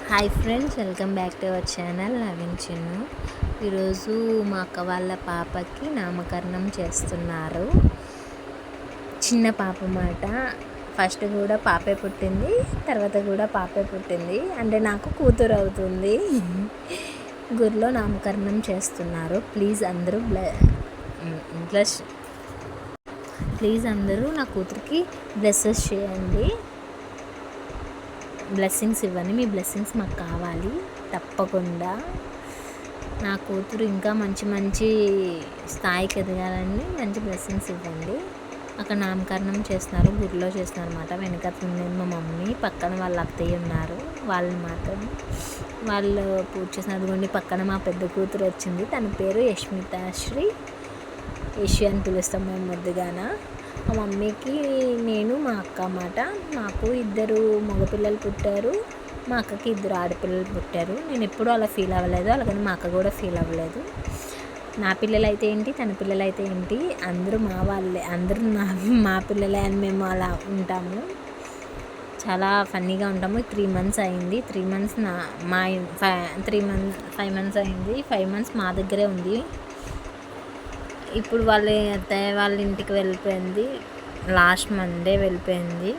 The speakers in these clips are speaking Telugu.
Hi friends, welcome back to our channel Naveen Chinnu. ఈరోజు మా అక్క వాళ్ళ పాపకి నామకరణం చేస్తున్నారు. చిన్న పాప మాట. ఫస్ట్ కూడా పాపే పుట్టింది, తర్వాత కూడా పాపే పుట్టింది. అంటే నాకు కూతురు అవుతుంది. గురిలో నామకరణం చేస్తున్నారు. ప్లీజ్ అందరూ నా కూతురికి బ్లెస్సెస్ చేయండి, బ్లెస్సింగ్స్ ఇవ్వండి. మీ బ్లెస్సింగ్స్ మాకు కావాలి తప్పకుండా. నా కూతురు ఇంకా మంచి మంచి స్థాయికి ఎదగాలని మంచి బ్లెస్సింగ్స్ ఇవ్వండి. అక్కడ నామకరణం చేస్తున్నారు, గుడిలో చేస్తున్నారు అన్నమాట. వెనకతుంది మా మమ్మీ, పక్కన వాళ్ళ అత్తయ్య ఉన్నారు. వాళ్ళు పూజ చేస్తున్నారు. అదిగోండి పక్కన మా పెద్ద కూతురు వచ్చింది. తన పేరు యష్మితాశ్రీ, యశ్వి అని పిలుస్తాం మేము ముద్దుగాన. మా మమ్మీకి నేను మా అక్క అన్నమాట. నాకు 2 మగపిల్లలు పుట్టారు, మా అక్కకి 2 ఆడపిల్లలు పుట్టారు. నేను ఎప్పుడూ అలా ఫీల్ అవ్వలేదు, అలాగని మా అక్క కూడా ఫీల్ అవ్వలేదు. నా పిల్లలు అయితే ఏంటి, తన పిల్లలు అయితే ఏంటి, అందరూ మా వాళ్ళే, అందరూ మా పిల్లలే అని మేము అలా ఉంటాము. చాలా ఫన్నీగా ఉంటాము. 3 మంత్స్ అయింది. 3 మంత్స్ 5 మంత్స్ అయింది. 5 మంత్స్ మా దగ్గరే ఉంది. ఇప్పుడు వాళ్ళ అత్తయ్య వాళ్ళ ఇంటికి వెళ్ళిపోయింది. లాస్ట్ మండే వెళ్ళిపోయింది.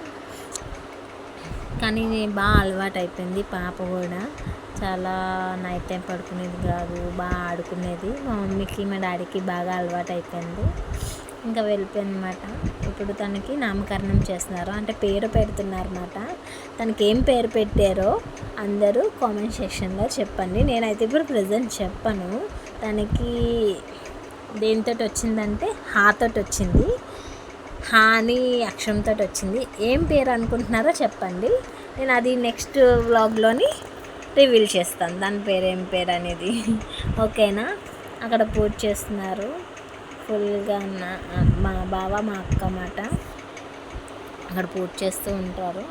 కానీ బాగా అలవాటు అయిపోయింది. పాప కూడా చాలా నైట్ టైం పడుకునేది కాదు, బాగా ఆడుకునేది. మా మమ్మీకి మా డాడీకి బాగా అలవాటు అయిపోయింది. ఇంకా వెళ్ళిపోయింది అన్నమాట. ఇప్పుడు తనకి నామకరణం చేస్తున్నారు, అంటే పేరు పెడుతున్నారు అన్నమాట. తనకి ఏం పేరు పెట్టారో అందరూ కామెంట్ సెక్షన్లో చెప్పండి. నేనైతే ఇప్పుడు ప్రజెంట్ చెప్పను. తనకి దేనితో వచ్చిందంటే హాతోటి వచ్చింది, హాని అక్షరంతో వచ్చింది. ఏం పేరు అనుకుంటున్నారో చెప్పండి, నేను అది నెక్స్ట్ వ్లాగ్లోని రివీల్ చేస్తాను దాని పేరు ఏం పేరు అనేది. ఓకేనా? అక్కడ పూజ చేస్తున్నారు ఫుల్గా. మా బావ మా అక్క మాట అక్కడ పూజ చేస్తూ ఉంటారు.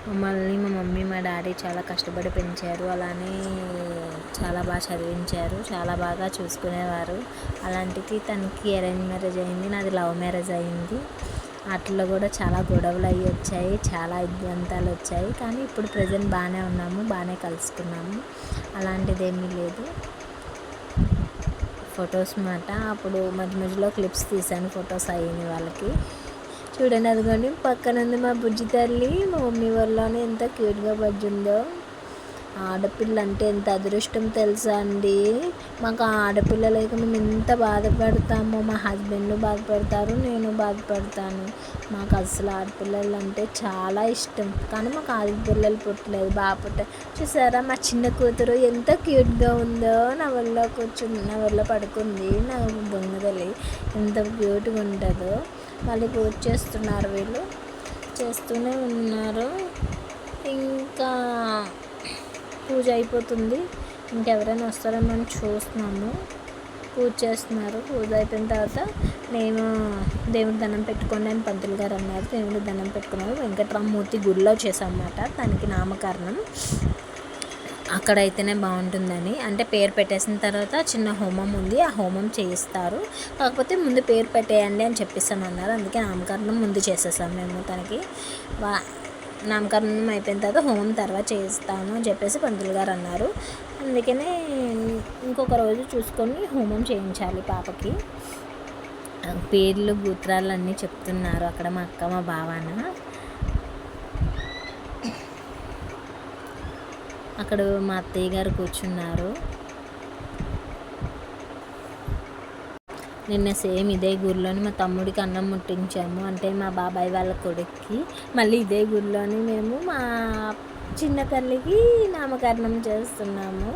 మమ్మల్ని మా మమ్మీ మా డాడీ చాలా కష్టపడి పెంచారు, అలానే చాలా బాగా చదివించారు, చాలా బాగా చూసుకునేవారు. అలాంటిది తనకి అరేంజ్ మ్యారేజ్ అయింది, నాది లవ్ మ్యారేజ్ అయింది. వాటిల్లో కూడా చాలా గొడవలు అయ్యి వచ్చాయి, చాలా ఇబ్బందులు వచ్చాయి. కానీ ఇప్పుడు ప్రజెంట్ బాగానే ఉన్నాము, బాగానే కలుసుకున్నాము. అలాంటిది ఏమీ లేదు. ఫొటోస్ మాట అప్పుడు మధ్యలో క్లిప్స్ తీశాను, ఫొటోస్ అయ్యింది వాళ్ళకి. చూడండి, అదిగోండి పక్కన ఉంది మా బుజ్జి తల్లి. మా మమ్మీ వాళ్ళని ఎంత క్యూట్గా బజ్జుందో. ఆడపిల్ల అంటే ఎంత అదృష్టం తెలుసా అండి. మాకు ఆడపిల్ల లేక మేము ఎంత బాధపడతామో. మా హస్బెండ్ బాధపడతారు, నేను బాధపడతాను. మాకు అసలు ఆడపిల్లలు అంటే చాలా ఇష్టం. కానీ మాకు ఆడపిల్లలు పుట్టలేదు, బాగా పుట్టారు. చూసారా మా చిన్న కూతురు ఎంత క్యూట్గా ఉందో. నా ఒళ్ళో పడుకుంది. నా దొంగదలి ఎంత క్యూట్గా ఉంటుందో. మళ్ళీ పూజ చేస్తున్నారు, వీళ్ళు చేస్తూనే ఉన్నారు. ఇంకా పూజ అయిపోతుంది, ఇంకెవరైనా వస్తారేమో అని చూస్తున్నాము. పూజ చేస్తున్నారు. పూజ అయిపోయిన తర్వాత నేను దేవుడి దండం పెట్టుకోండి అని పంతులు గారు అన్నారు. దేవుడి దండం పెట్టుకున్నారు. వెంకటరామమూర్తి గుడిలో చేసాం అన్నమాట దానికి నామకరణం. అక్కడైతేనే బాగుంటుందని, అంటే పేరు పెట్టేసిన తర్వాత చిన్న హోమం ఉంది, ఆ హోమం చేయిస్తారు. కాకపోతే ముందు పేరు పెట్టేయండి అని చెప్పిస్తామన్నారు. అందుకే నామకరణం ముందు చేసేసాం మేము. తనకి నామకరణం అయిపోయిన తర్వాత హోమం తర్వాత చేయిస్తాము అని చెప్పేసి పంతులు గారు అన్నారు. అందుకనే ఇంకొక రోజు చూసుకొని హోమం చేయించాలి పాపకి. పేర్లు గోత్రాలు అన్నీ చెప్తున్నారు అక్కడ మా అక్క మా బావన. అక్కడ మా అత్తయ్య గారు కూర్చున్నారు. నిన్న సేమ్ ఇదే గుడిలోని మా తమ్ముడికి అన్నం ముట్టించాము, అంటే మా బాబాయ్ వాళ్ళ కొడుక్కి. మళ్ళీ ఇదే గుడిలోని మేము మా చిన్న తల్లికి నామకరణం చేస్తున్నాము.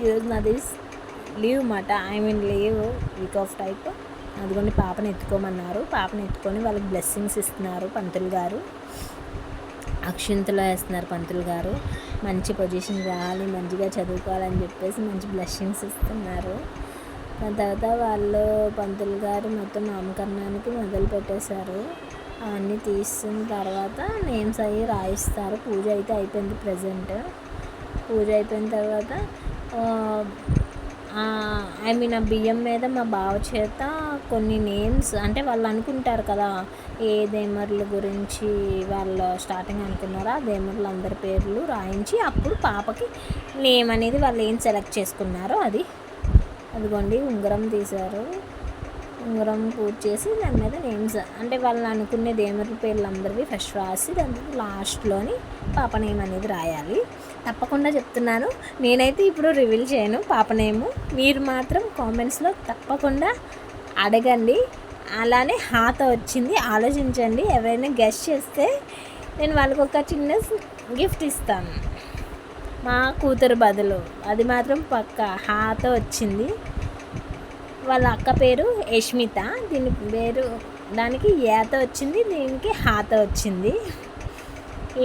ఈరోజు నాది లీవ్ మాట, లీవ్ వీక్ ఆఫ్ టైప్. అదిగోండి పాపని ఎత్తుకోమన్నారు. పాపని ఎత్తుకొని వాళ్ళకి బ్లెస్సింగ్స్ ఇస్తున్నారు పంతులు గారు. అక్షింతలు వేస్తున్నారు పంతులు గారు. మంచి పొజిషన్ రావాలి, మంచిగా చదువుకోవాలని చెప్పేసి మంచి బ్లెస్సింగ్స్ ఇస్తున్నారు. దాని తర్వాత వాళ్ళు పంతులు గారు మొత్తం నామకరణానికి మొదలు పెట్టేశారు. అవన్నీ తీసిన తర్వాత నేమ్స్ అవి రాయిస్తారు. పూజ అయితే అయిపోయింది. ప్రజెంట్ పూజ అయిపోయిన తర్వాత ఆ బియ్యం మీద మా బావ చేత కొన్ని నేమ్స్ అంటే వాళ్ళు అనుకుంటారు కదా ఏ దేమర్ల గురించి వాళ్ళు స్టార్టింగ్ అనుకున్నారో ఆ దేమర్లు అందరి పేర్లు రాయించి అప్పుడు పాపకి నేమ్ అనేది వాళ్ళు ఏం సెలెక్ట్ చేసుకున్నారో అదిగోండి ఉంగరం తీశారు. ఉంగరం పూజ చేసి దాని మీద నేమ్స్ అంటే వాళ్ళు అనుకునే దేమర్ల పేర్లు అందరివి ఫస్ట్ రాసి దాని లాస్ట్లోని పాప నేమ్ అనేది రాయాలి. తప్పకుండా చెప్తున్నాను, నేనైతే ఇప్పుడు రివీల్ చేయను పాప నేము. మీరు మాత్రం కామెంట్స్లో తప్పకుండా అడగండి. అలానే హాత వచ్చింది, ఆలోచించండి. ఎవరైనా గెస్ట్ చేస్తే నేను వాళ్ళకి ఒక చిన్న గిఫ్ట్ ఇస్తాను మా కూతురు బదులు. అది మాత్రం పక్క హాత వచ్చింది. వాళ్ళ అక్క పేరు యష్మిత, దీని పేరు దానికి ఏత వచ్చింది, దీనికి హాత వచ్చింది.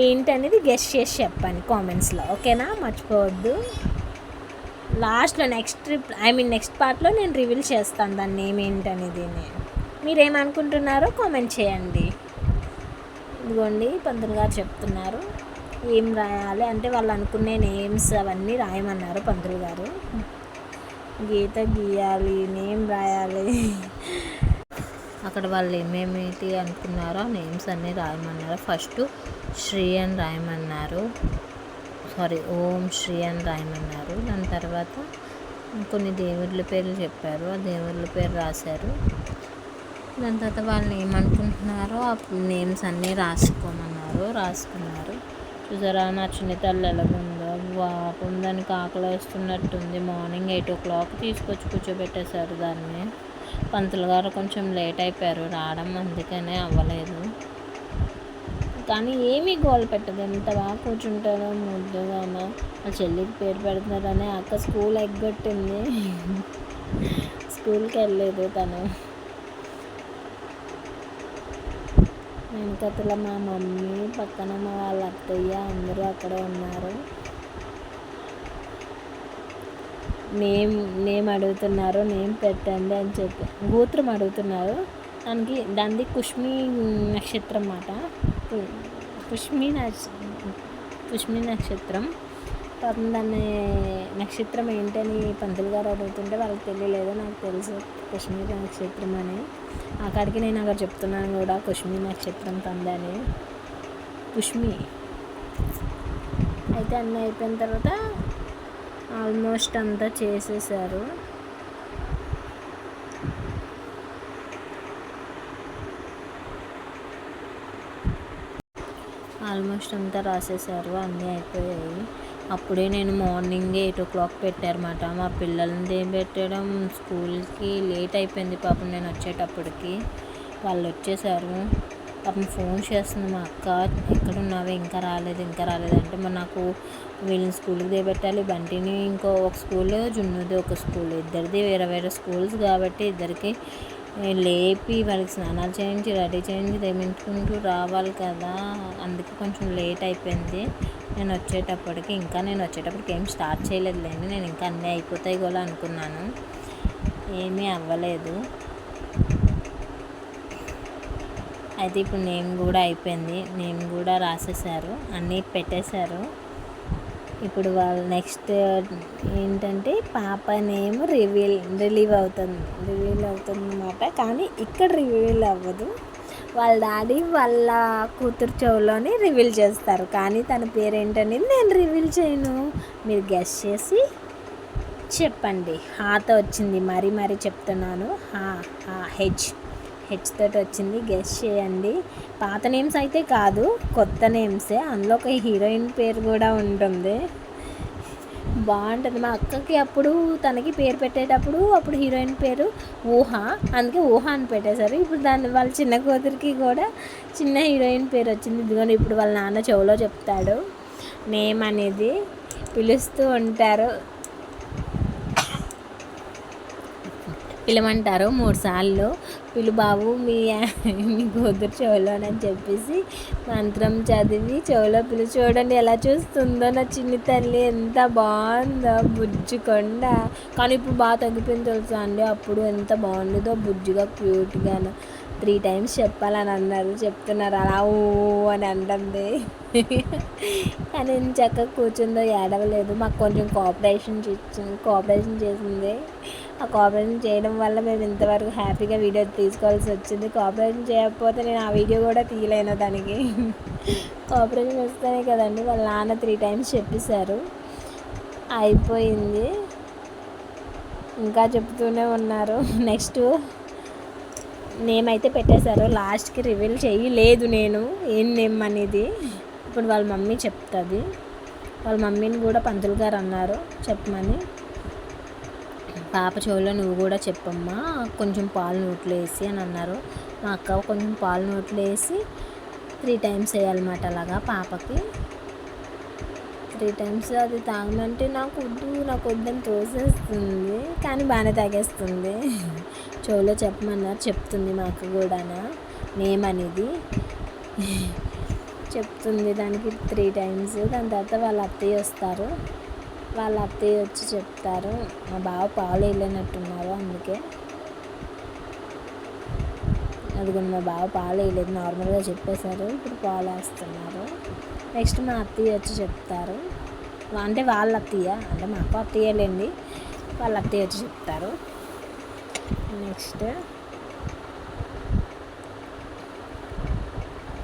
ఏంటనేది గెస్ట్ చేసి చెప్పండి కామెంట్స్లో, ఓకేనా? మర్చిపోవద్దు. లాస్ట్లో నెక్స్ట్ పార్ట్లో నేను రివీల్ చేస్తాను దాన్ని ఏమేంటనేది. మీరేమనుకుంటున్నారో కామెంట్ చేయండి. ఇదిగోండి పంతులు గారు చెప్తున్నారు ఏం రాయాలి అంటే వాళ్ళు అనుకునే నేమ్స్ అవన్నీ రాయమన్నారు పంతులు గారు. గీత గీయాలి, నేమ్ రాయాలి. అక్కడ వాళ్ళు ఏమేమిటి అనుకున్నారో నేమ్స్ అన్నీ రాయమన్నారు. ఫస్ట్ శ్రీ అని రాయమన్నారు, ఓం శ్రీ అని రాయమన్నారు. దాని తర్వాత కొన్ని దేవుళ్ళ పేర్లు చెప్పారు, ఆ దేవుళ్ళ పేరు రాశారు. దాని తర్వాత వాళ్ళు ఏమనుకుంటున్నారో ఆ నేమ్స్ అన్నీ రాసుకున్నారు. చూసారా నా చిన్న తల్లి ఎలాగుందో, పాపం దానికి ఆకలి వేస్తున్నట్టుంది. మార్నింగ్ 8 o'clock తీసుకొచ్చి కూర్చోబెట్టేశారు దాన్ని. పంతులు గారు కొంచెం లేట్ అయిపోయారు రావడం, అందుకనే అవ్వలేదు. కానీ ఏమీ గోల పెట్టదు, ఎంత బాగా కూర్చుంటారో ముద్దుగానో. ఆ చెల్లికి పేరు పెడుతున్నారని అక్క స్కూల్ ఎగ్గొట్టింది, స్కూల్కి వెళ్ళలేదు తను. వెనకతల మా మమ్మీ, పక్కన మా వాళ్ళ అత్తయ్య అందరూ అక్కడే ఉన్నారు. నేమ్ అడుగుతున్నారు, నేమ్ పెట్టండి అని చెప్పి గోత్రం అడుగుతున్నారు. దానికి కుష్మి నక్షత్రం అన్నమాట. పుష్మి నక్షత్రం. పాపం దాన్ని నక్షత్రం ఏంటని పంతులు గారు అడుగుతుంటే వాళ్ళకి తెలియలేదు, నాకు తెలుసు కుష్మి నక్షత్రం అని. అక్కడికి నేను అక్కడ చెప్తున్నాను కూడా కుష్మి నక్షత్రం తందని. పుష్మి అయితే అన్నీ అయిపోయిన తర్వాత ఆల్మోస్ట్ అంతా చేసేసారు. ఆల్మోస్ట్ అంతా రాసేసారు, అన్నీ అయిపోయాయి. అప్పుడే నేను మార్నింగ్ 8 o'clock పెట్టారన్నమాట. మా పిల్లల్ని పెట్టడం స్కూల్కి లేట్ అయిపోయింది పాపం. నేను వచ్చేటప్పటికి వాళ్ళు వచ్చేసారు. పాపం ఫోన్ చేస్తుంది మా అక్క, ఎక్కడున్నావే ఇంకా రాలేదు అంటే, మరి నాకు వీళ్ళని స్కూల్కి దిగబెట్టాలి, బంటిని ఒక స్కూల్, జున్నుది ఒక స్కూల్, ఇద్దరిది వేరే స్కూల్స్ కాబట్టి ఇద్దరికి లేపి వాళ్ళకి స్నానాలు చేయించి రెడీ చేయించి తెమించుకుంటూ రావాలి కదా, అందుకే కొంచెం లేట్ అయిపోయింది. నేను వచ్చేటప్పటికి ఏం స్టార్ట్ చేయలేదులేండి, నేను ఇంకా అన్నీ అయిపోతాయి కూడా అనుకున్నాను, ఏమీ అవ్వలేదు. అయితే ఇప్పుడు నేమ్ కూడా అయిపోయింది, నేమ్ కూడా రాసేసారు, అన్నీ పెట్టేశారు. ఇప్పుడు వాళ్ళు నెక్స్ట్ ఏంటంటే పాప నేమ్ రివీల్ అవుతుంది అన్నమాట. కానీ ఇక్కడ రివీల్ అవ్వదు, వాళ్ళ డాడీ వాళ్ళ కూతురు చెవులోనే రివీల్ చేస్తారు. కానీ తన పేరేంటనేది నేను రివీల్ చేయను, మీరు గెస్ చేసి చెప్పండి. హాత వచ్చింది, మరీ చెప్తున్నాను, హెచ్ తోటి వచ్చింది, గెస్ చేయండి. పాత నేమ్స్ అయితే కాదు, కొత్త నేమ్సే. అందులో ఒక హీరోయిన్ పేరు కూడా ఉంటుంది, బాగుంటుంది. మా అక్కకి అప్పుడు తనకి పేరు పెట్టేటప్పుడు అప్పుడు హీరోయిన్ పేరు ఊహ, అందుకే ఊహ అని పెట్టేశారు. ఇప్పుడు వాళ్ళ చిన్న కూతురికి కూడా చిన్న హీరోయిన్ పేరు వచ్చింది. ఇదిగోండి ఇప్పుడు వాళ్ళ నాన్న చెవులో చెప్తాడు నేమ్ అనేది, పిలుస్తూ ఉంటారు, పిలమంటారు 3 సార్లు, పిలు బాబు మీ కూతురు చెవులోనని చెప్పేసి మంత్రం చదివి చెవులో చూడండి ఎలా చూస్తుందో నా చిన్ని తల్లి, ఎంత బాగుందో బుజ్జుకొండ. కానీ ఇప్పుడు బాగా తగ్గిపోయింది తెలుసా అండి, అప్పుడు ఎంత బాగుండేదో బుజ్జిగా క్యూట్గాను. 3 టైమ్స్ చెప్పాలని అన్నారు, చెప్తున్నారు అలా ఊ అని అంటుంది. కానీ నేను చక్కగా కూర్చుందో ఏడవలేదు. మాకు కొంచెం కోఆపరేషన్ చేసింది. ఆ కోఆపరేషన్ చేయడం వల్ల మేము ఇంతవరకు హ్యాపీగా వీడియో తీసుకోవాల్సి వచ్చింది. కోఆపరేషన్ చేయకపోతే నేను ఆ వీడియో కూడా తీయలేను దానికి. కోఆపరేషన్ వస్తేనే కదండి. వాళ్ళ నాన్న 3 టైమ్స్ చెప్పేశారు, అయిపోయింది. ఇంకా చెప్తూనే ఉన్నారు. నెక్స్ట్ నేమ్ అయితే పెట్టేశారు. లాస్ట్కి రివీల్ చేయలేదు నేను ఏం నేమ్ అనేది. ఇప్పుడు వాళ్ళ మమ్మీ చెప్తుంది. వాళ్ళ మమ్మీని కూడా పంతులు గారు అన్నారు చెప్పమని. పాప చెవులో నువ్వు కూడా చెప్పమ్మా, కొంచెం పాలు నోట్లో వేసి అని అన్నారు. మా అక్క కొంచెం పాలు నోట్లో వేసి 3 టైమ్స్ వేయాలన్నమాట. అలాగా పాపకి 3 టైమ్స్ అది తాగమంటే నాకు వద్దని తోసేస్తుంది, కానీ బాగానే తాగేస్తుంది. చెవులో చెప్పమన్నారు, చెప్తుంది. మా అక్క కూడా నేమ్ అనేది చెప్తుంది దానికి 3 టైమ్స్. దాని తర్వాత వాళ్ళ అత్తయ్య వస్తారు. వాళ్ళ అత్తయ్య వచ్చి చెప్తారు. మా బావ పాలు వేయలేనట్టున్నారు, అందుకే అదిగోండి మా బావ పాలు వేయలేదు, నార్మల్గా చెప్పేశారు. ఇప్పుడు పాలు వేస్తున్నారు. నెక్స్ట్ మా అత్తయ్య వచ్చి చెప్తారు. అంటే వాళ్ళ అత్తయ్య, అంటే మా అక్క అత్తయ్యలేండి, వాళ్ళ అత్తయ్య వచ్చి చెప్తారు. నెక్స్ట్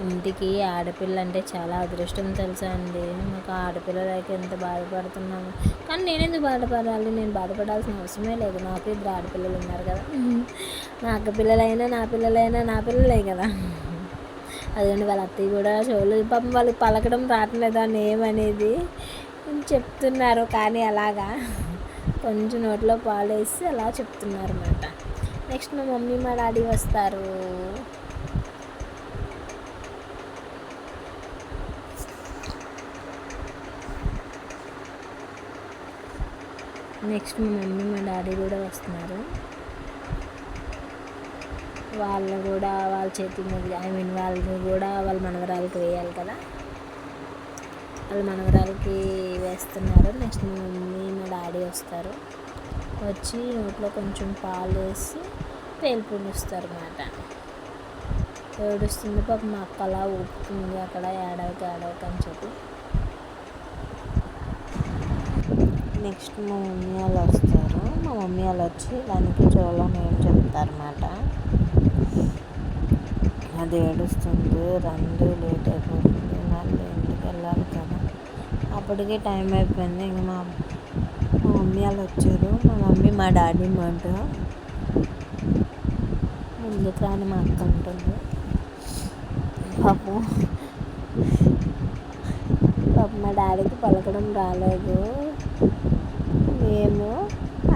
ఇంటికి ఆడపిల్ల అంటే చాలా అదృష్టం తెలుసా అండి. మాకు ఆడపిల్లలకి ఎంత బాధపడుతున్నాము. కానీ నేనెందుకు బాధపడాలి, నేను బాధపడాల్సిన అవసరమే లేదు. నాకు 2 ఆడపిల్లలు ఉన్నారు కదా. నా అక్క పిల్లలైనా నా పిల్లలే కదా. అదండి వాళ్ళ అత్తయ్య కూడా చెవులు పాపం వాళ్ళకి పలకడం రావట్లేదా నేమ్ అనేది చెప్తున్నారు, కానీ అలాగా కొంచెం నోట్లో పాలు వేసి అలా చెప్తున్నారు అన్నమాట. నెక్స్ట్ మా మమ్మీ మా డాడీ వస్తారు. నెక్స్ట్ మా మమ్మీ మా డాడీ కూడా వస్తున్నారు. వాళ్ళు కూడా వాళ్ళ చేతి మీద వాళ్ళు కూడా వాళ్ళ మనవరాలకి వేయాలి కదా, వాళ్ళ మనవరాలకి వేస్తున్నారు. నెక్స్ట్ మా మమ్మీ మా డాడీ వస్తారు. వచ్చి నోట్లో కొంచెం పాలు వేసి పేలు పూనిస్తారు అన్నమాట. ఏడుస్తుంది పాప. మా అక్క అలా ఊపుతుంది అక్కడ, ఏడవకి అని చెప్పి. నెక్స్ట్ మా మమ్మీ వాళ్ళు వస్తారు. మా మమ్మీ వాళ్ళు వచ్చి దానికి చెవులో నేను చెప్తారన్నమాట. అది ఏడుస్తుంది, రండి లేట్ అయిపోతుంది, మళ్ళీ ఇంటికి వెళ్ళాలి కదా. అప్పటికే టైం అయిపోయింది. ఇంక మా మమ్మీ వాళ్ళు వచ్చారు. మా మమ్మీ మా డాడీ మాట ముందుకు రాని మా అక్క ఉంటుంది. పాపం మా డాడీకి పలకడం రాలేదు మేము,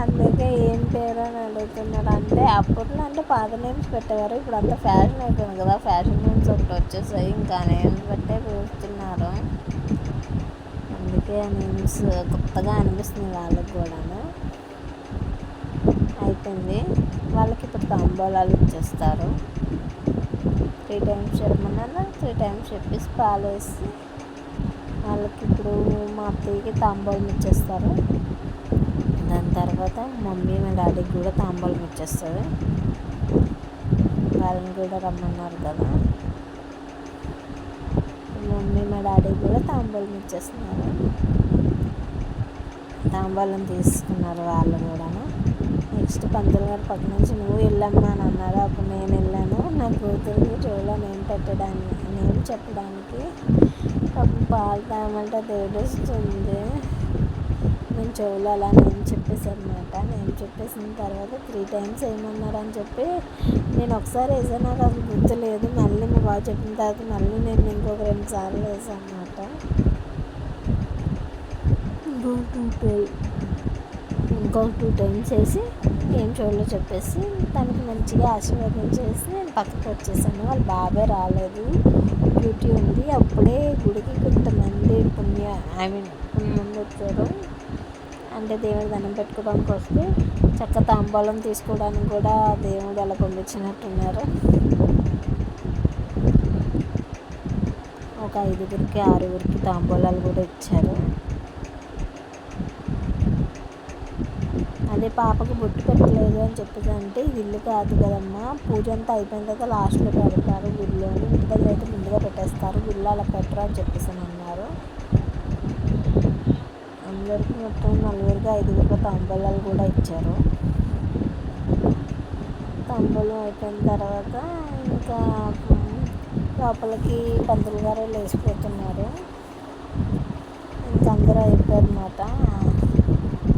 అందుకే ఏం పేరు అని అడుగుతున్నారు. అంటే అప్పట్లో అంటే పాత నేమ్స్ పెట్టేవారు, ఇప్పుడు అంతా ఫ్యాషన్ అయిపోయింది కదా. ఫ్యాషన్ నేమ్స్ ఒకటి వచ్చేసాయి, ఇంకా నేమ్స్ బట్టే పిలుస్తున్నారు. అందుకే నేమ్స్ కొత్తగా అనిపిస్తుంది వాళ్ళకి కూడా. అయిపోయింది. వాళ్ళకి ఇప్పుడు తాంబూలాలు ఇచ్చేస్తారు. 3 టైమ్స్ చెప్పమన్నా 3 టైమ్స్ చెప్పేసి పాలు వేసి వాళ్ళకి ఇప్పుడు మా అత్తయ్యకి తాంబూలం ఇచ్చేస్తారు. దాని తర్వాత మమ్మీ మా డాడీకి కూడా తాంబూలం ఇచ్చేస్తుంది. వాళ్ళని కూడా రమ్మన్నారు కదా, మమ్మీ మా డాడీకి కూడా తాంబూలం ఇచ్చేస్తున్నారు. తాంబూలం తీసుకున్నారు వాళ్ళు కూడా. నెక్స్ట్ పంతులు గారు పక్క నుంచి నువ్వు వెళ్ళమ్మా అని అన్నారు. అప్పుడు నేను వెళ్ళాను. నా కూతురికి చెవులో నేను చెప్పడానికి. పాపం పాలు తాగమంటే అది ఏడుస్తుంది. నేను చెవులో అలా నేను చెప్పేసాను అనమాట. నేను చెప్పేసిన తర్వాత 3 టైమ్స్ ఏమన్నారని చెప్పి నేను ఒకసారి వేసాను, నాకు అసలు గుర్తులేదు. మళ్ళీ మా బాగా చెప్పిన తర్వాత మళ్ళీ నేను ఇంకొక 2 సార్లు వేసాను అనమాట. ఇంకొక 2 టైమ్స్ వేసి ఏం చెవుల్లో చెప్పేసి తనకి మంచిగా ఆశీర్వదించేసి నేను పక్కకు వచ్చేసాను. వాళ్ళ బాబాయ్ రాలేదు, డ్యూటీ ఉంది. అప్పుడే గుడికి కొంతమంది పుణ్యమంది వచ్చారు. అంటే దేవుడు దండం పెట్టుకోవడానికి వస్తే చక్క తాంబూలం తీసుకోవడానికి కూడా దేవుడు అలా పంపించినట్టున్నారు. ఒక 5గురికి 6గురికి తాంబూలాలు కూడా ఇచ్చారు. అదే పాపకు బొట్టు పెట్టలేదు అని చెప్పేసి అంటే ఇది ఇల్లు కాదు కదమ్మా, పూజ అంతా అయిపోయిన తర్వాత లాస్ట్లో పెడతారు గుడిలోని, ఇంటి దగ్గర అయితే ముందుగా పెట్టేస్తారు, గుడిలో అలా పెట్టరు అని చెప్పేసి అన్నారు. అందరికీ మొత్తం 4 5 తాంబూలాలు కూడా ఇచ్చారు. తాంబూలం అయిపోయిన తర్వాత ఇంకా లోపలికి పంతులు గారు లేచిపోతున్నారు. ఇంకా అందరూ అయిపోయారన్నమాట.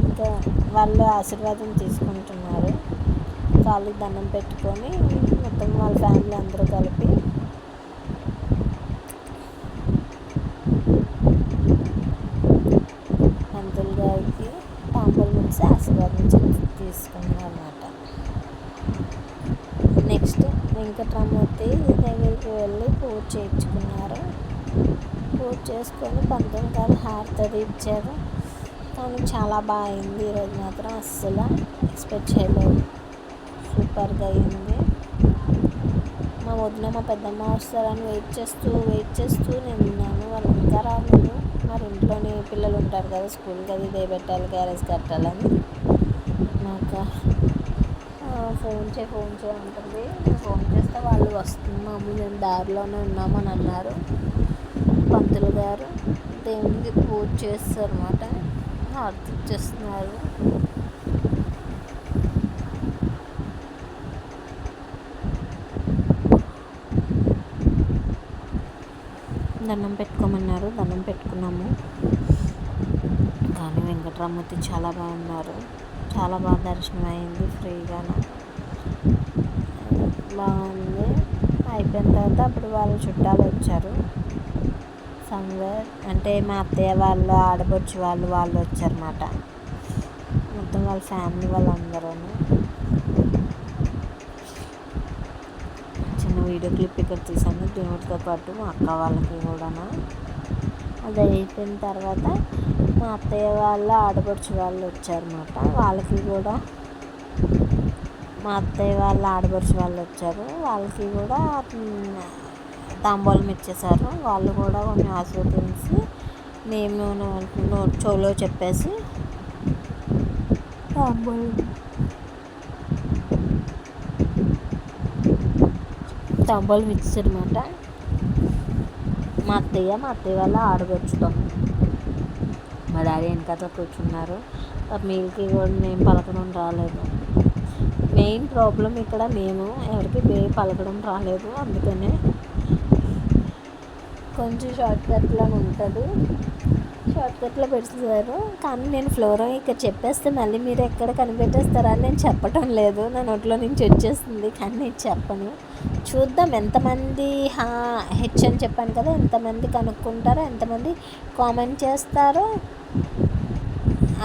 ఇంకా వాళ్ళు ఆశీర్వాదం తీసుకుంటున్నారు. కాళ్ళకి దండం పెట్టుకొని మొత్తం వాళ్ళ ఫ్యామిలీ అందరూ కలిపి పంతులు గారికి తాంబూలం ఇచ్చి ఆశీర్వాదం తీసుకున్నారు అన్నమాట. నెక్స్ట్ వెంకటరామూర్తి దగ్గరికి వెళ్ళి పూజ చేయించుకున్నారు. పూజ చేసుకొని పంతులు గారు హారతి ఇచ్చారు. కానీ చాలా బాగా అయింది ఈరోజు మాత్రం, అస్సలు ఎక్స్పెక్ట్ చేయలేదు, సూపర్గా అయింది. మా వదిన మా పెద్దమ్మ వస్తారని వెయిట్ చేస్తూ నేను ఉన్నాను. వాళ్ళు ఇంకా రాలేదు. మరి ఇంట్లోని పిల్లలు ఉంటారు కదా, స్కూల్కి అది డే పెట్టాలి, క్యారేజ్ కట్టాలని. నాకు ఫోన్ చేయ ఉంటుంది. ఫోన్ చేస్తే వాళ్ళు వస్తున్నాము, మేము దారిలోనే ఉన్నామని అన్నారు. పంతులు గారు దేవునికి పూజ చేస్తారు అన్నమాట, హారతి ఇచ్చేస్తున్నారు. దండం పెట్టుకోమన్నారు, దండం పెట్టుకున్నాము. కానీ వెంకటరామూర్తి చాలా బాగున్నారు, చాలా బాగా దర్శనం అయింది, ఫ్రీగాను బాగుంది. అయిపోయిన తర్వాత అప్పుడు వాళ్ళ చుట్టాలు వచ్చారు, సమ్వేర్ అంటే మా అత్తయ్య వాళ్ళు, ఆడపడుచు వాళ్ళు వచ్చారన్నమాట. మొత్తం వాళ్ళ ఫ్యామిలీ వాళ్ళందరూ. చిన్న వీడియో క్లిప్ ఇక్కడ తీసాను దేవుడితో పాటు మా అక్క వాళ్ళకి కూడా. అది అయిపోయిన తర్వాత మా అత్తయ్య వాళ్ళ ఆడపడుచు వాళ్ళు వచ్చారన్నమాట. వాళ్ళకి కూడా మా అత్తయ్య వాళ్ళ ఆడపడుచు వాళ్ళు వచ్చారు, వాళ్ళకి కూడా తాంబూలం ఇచ్చేసారు. వాళ్ళు కూడా కొన్ని ఆశీర్వదించి మేము చెవులో చెప్పేసి తాంబూలం ఇచ్చారన్నమాట. మా అత్తయ్య వాళ్ళ ఆడపడుచుతో మా డాడీ వెనకాల కూర్చున్నారు. మీల్కి కూడా నేను పలకడం రాలేదు. మెయిన్ ప్రాబ్లం ఇక్కడ మేము ఎవరికి పలకడం రాలేదు, అందుకనే కొంచెం షార్ట్కట్లో ఉంటుంది, షార్ట్కట్లో పెడుతున్నారు. కానీ నేను ఫ్లోర్ ఇక్కడ చెప్పేస్తే మళ్ళీ మీరు ఎక్కడ కనిపెట్టేస్తారని నేను చెప్పటం లేదు, నా నోట్లో నుంచి వచ్చేస్తుంది. కానీ నేను చెప్పను, చూద్దాం ఎంతమంది హెచ్ అని చెప్పాను కదా, ఎంతమంది కనుక్కుంటారో, ఎంతమంది కామెంట్ చేస్తారో.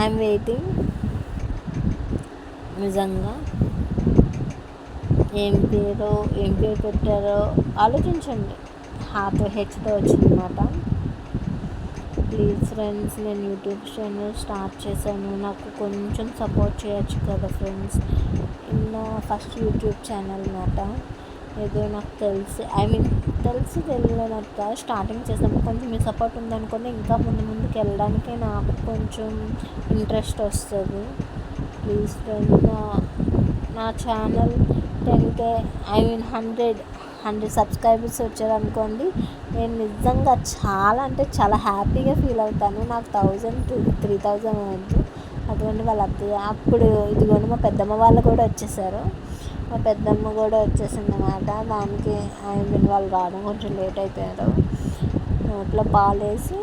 I'm waiting. నిజంగా ఏం పేరు పెట్టారో ఆలోచించండి. హెచ్తో వచ్చిందన్నమాట. ప్లీజ్ ఫ్రెండ్స్, నేను యూట్యూబ్ ఛానల్ స్టార్ట్ చేశాను, నాకు కొంచెం సపోర్ట్ చేయొచ్చు కదా ఫ్రెండ్స్. నా ఫస్ట్ యూట్యూబ్ ఛానల్ అన్నమాట. ఏదో నాకు తెలియనట్ట స్టార్టింగ్ చేసాము. కొంచెం మీ సపోర్ట్ ఉందనుకోండి, ఇంకా ముందుకు వెళ్ళడానికి నాకు కొంచెం ఇంట్రెస్ట్ వస్తుంది. ప్లీజ్ ఫ్రెండ్స్, నా ఛానల్ 10K 100 సబ్స్క్రైబర్స్ వచ్చారనుకోండి, నేను నిజంగా చాలా అంటే చాలా హ్యాపీగా ఫీల్ అవుతాను. నాకు 1000 to 3000 వద్దు. అటువంటి వాళ్ళ అత్తయ్య అప్పుడు ఇదిగోండి మా పెద్దమ్మ వాళ్ళు కూడా వచ్చేసారు. మా పెద్దమ్మ కూడా వచ్చేసింది అన్నమాట. దానికి వాళ్ళు రావడం కొంచెం లేట్ అయిపోయారు. నోట్లో పాలేసి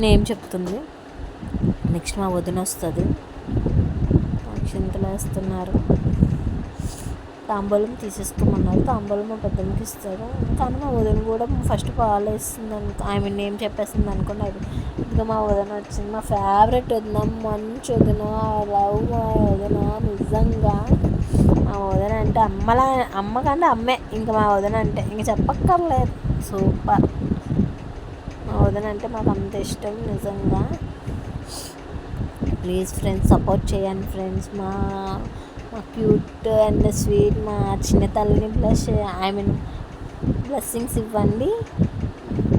నేమ్ చెప్తుంది. నెక్స్ట్ మా వదిన వస్తుంది, అక్షింతలు వేస్తున్నారు. తాంబూలం తీసేసుకోమన్నారు, తాంబూలం మా పెద్దమ్మకి ఇస్తారు. కానీ మా వదిన కూడా ఫస్ట్ పాలు వేస్తుంది నేమ్ చెప్పేస్తుంది అనుకోండి. అది ఇంకా మా వదిన వచ్చింది, మా ఫేవరెట్ వదిన, మంచి వదిన, లవ్ మా వదిన. నిజంగా మా వదిన అంటే అమ్మ కంటే అమ్మే ఇంకా మా వదిన అంటే ఇంక చెప్పక్కర్లేదు, సూపర్. మా వదిన అంటే మాకు అంత ఇష్టం నిజంగా. ప్లీజ్ ఫ్రెండ్స్, సపోర్ట్ చేయండి ఫ్రెండ్స్. మా క్యూట్ అండ్ స్వీట్ మా చిన్న తల్లిని బ్లెస్సింగ్స్ ఇవ్వండి.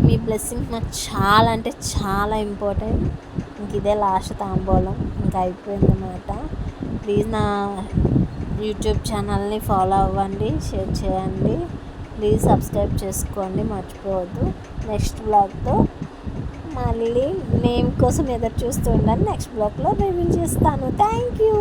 మీ బ్లెస్సింగ్స్ నాకు చాలా అంటే చాలా ఇంపార్టెంట్. ఇంక ఇదే లాస్ట్ తాంబూలం, ఇంకా అయిపోయిందన్నమాట. ప్లీజ్ నా యూట్యూబ్ ఛానల్ని ఫాలో అవ్వండి, షేర్ చేయండి, ప్లీజ్ సబ్స్క్రైబ్ చేసుకోండి మర్చిపోవద్దు. నెక్స్ట్ బ్లాగ్తో మళ్ళీ నేమ్ కోసం ఎదురు చూస్తూ ఉండండి. నెక్స్ట్ బ్లాగ్లో రివీల్ చేస్తాను. Thank you.